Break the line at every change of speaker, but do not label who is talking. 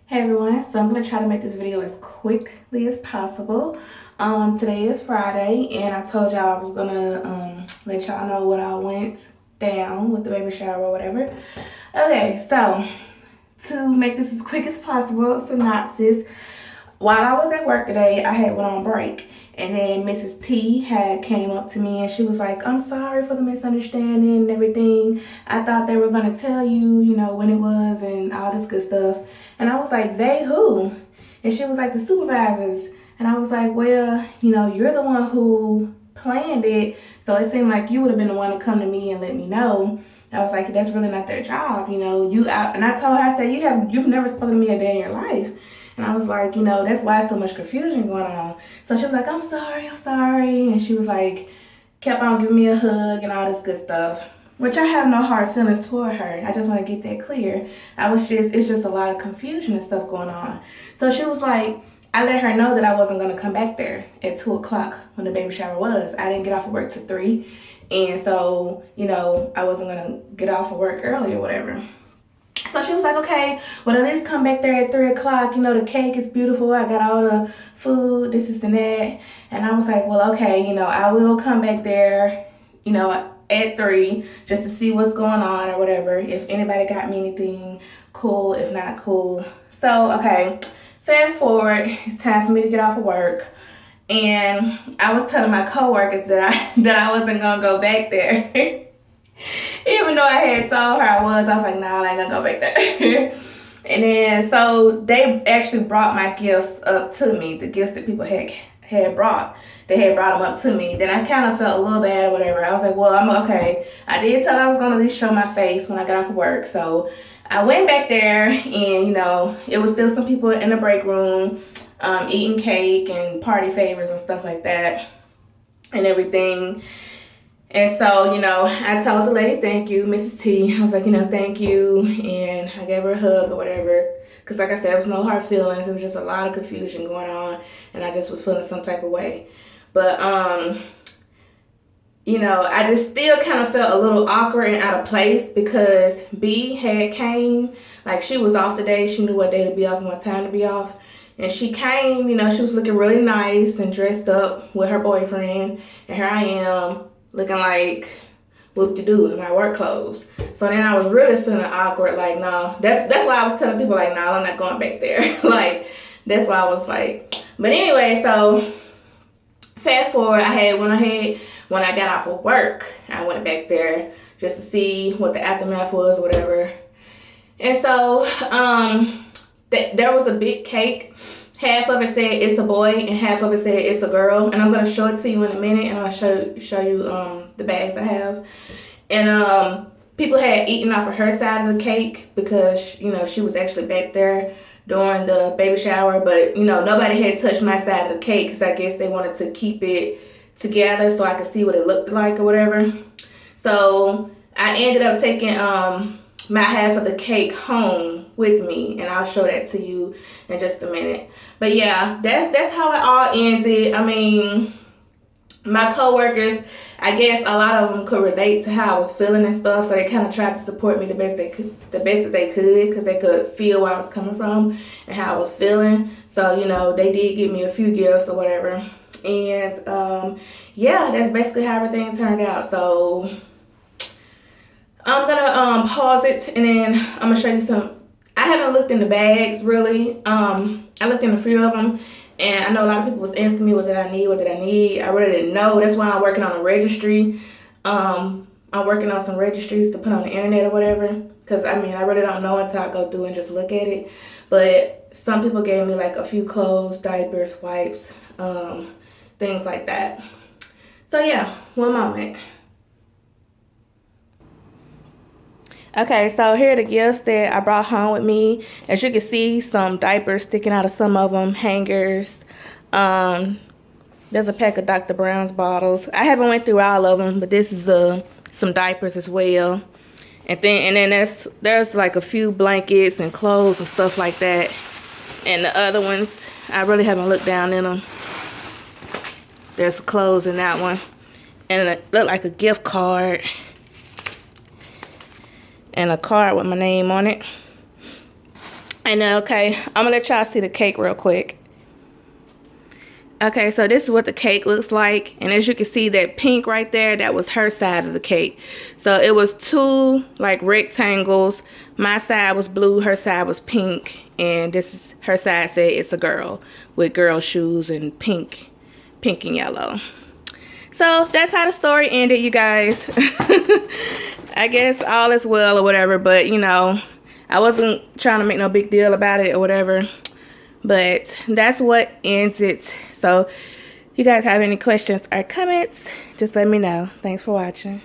Hey everyone, so I'm going to try to make this video as quickly as possible. Today is Friday and I told y'all I was going to let y'all know what I went down with the baby shower or whatever. Okay, so to make this as quick as possible, synopsis. While I was at work today, I had went on break, and then Mrs. T had came up to me and she was like, "I'm sorry for the misunderstanding and everything. I thought they were gonna tell you, when it was and all this good stuff." And I was like, "They who?" And she was like, "The supervisors." And I was like, "Well, you're the one who planned it, so it seemed like you would have been the one to come to me and let me know." I was like, "That's really not their job, you out." And I told her, I said, "You've never spoken to me a day in your life." And I was like, that's why so much confusion going on. So she was like, I'm sorry. And she was like, kept on giving me a hug and all this good stuff. Which I have no hard feelings toward her. I just want to get that clear. It's just a lot of confusion and stuff going on. So she was like, I let her know that I wasn't going to come back there at 2 o'clock when the baby shower was. I didn't get off of work till 3. And so, I wasn't going to get off of work early or whatever. So she was like, "Okay, well, at least come back there at 3 o'clock. The cake is beautiful. I got all the food, this and that." And I was like, "Well, okay, I will come back there, at 3 just to see what's going on or whatever. If anybody got me anything, cool. If not, cool." So, okay, fast forward, it's time for me to get off of work. And I was telling my coworkers that I wasn't going to go back there. Even though I had told her I was like, "Nah, I ain't gonna go back there." And then so they actually brought my gifts up to me, the gifts that people had brought. They had brought them up to me. Then I kind of felt a little bad or whatever. I was like, "Well, I'm okay." I did tell her I was gonna at least show my face when I got off of work. So I went back there, and it was still some people in the break room, eating cake and party favors and stuff like that, and everything. And so, I told the lady, "Thank you, Mrs. T." I was like, "Thank you." And I gave her a hug or whatever. Because like I said, there was no hard feelings. It was just a lot of confusion going on. And I just was feeling some type of way. But, I just still kind of felt a little awkward and out of place because B had came. Like, she was off today. She knew what day to be off and what time to be off. And she came, she was looking really nice and dressed up with her boyfriend. And here I am, looking like whoop-de-doo in my work clothes. So then I was really feeling awkward, like, no. That's why I was telling people, like, no, I'm not going back there. Like, that's why I was like. But anyway, so fast forward, went ahead when I got off of work. I went back there just to see what the aftermath was or whatever. And so there was a big cake. Half of it said it's a boy and half of it said it's a girl. And I'm going to show it to you in a minute, and I'll show you the bags I have. And people had eaten off of her side of the cake because, she was actually back there during the baby shower. But, nobody had touched my side of the cake because I guess they wanted to keep it together so I could see what it looked like or whatever. So I ended up taking my half of the cake home with me, and I'll show that to you in just a minute. But yeah, that's how it all ended. I mean, my coworkers, I guess a lot of them could relate to how I was feeling and stuff, so they kind of tried to support me the best that they could, because they could feel where I was coming from and how I was feeling. So they did give me a few gifts or whatever, and yeah, that's basically how everything turned out. So I'm gonna pause it, and then I'm gonna show you some. I haven't looked in the bags really. I looked in a few of them, and I know a lot of people was asking me what did I need. I really didn't know. That's why I'm working on a registry. I'm working on some registries to put on the internet or whatever, because I really don't know until I go through and just look at it. But some people gave me like a few clothes, diapers, wipes, things like that. So yeah, one moment. Okay, so here are the gifts that I brought home with me. As you can see, some diapers sticking out of some of them, hangers. There's a pack of Dr. Brown's bottles. I haven't went through all of them, but this is some diapers as well. And then there's like a few blankets and clothes and stuff like that. And the other ones, I really haven't looked down in them. There's clothes in that one. And it looked like a gift card. And a card with my name on it. And then, okay, I'm gonna let y'all see the cake real quick. Okay, so this is what the cake looks like. And as you can see, that pink right there, that was her side of the cake. So it was two like rectangles. My side was blue, her side was pink. And this is her side said it's a girl with girl shoes and pink and yellow. So that's how the story ended, you guys. I guess all is well or whatever, but you know, I wasn't trying to make no big deal about it or whatever. But that's what ends it. So, if you guys have any questions or comments, just let me know. Thanks for watching.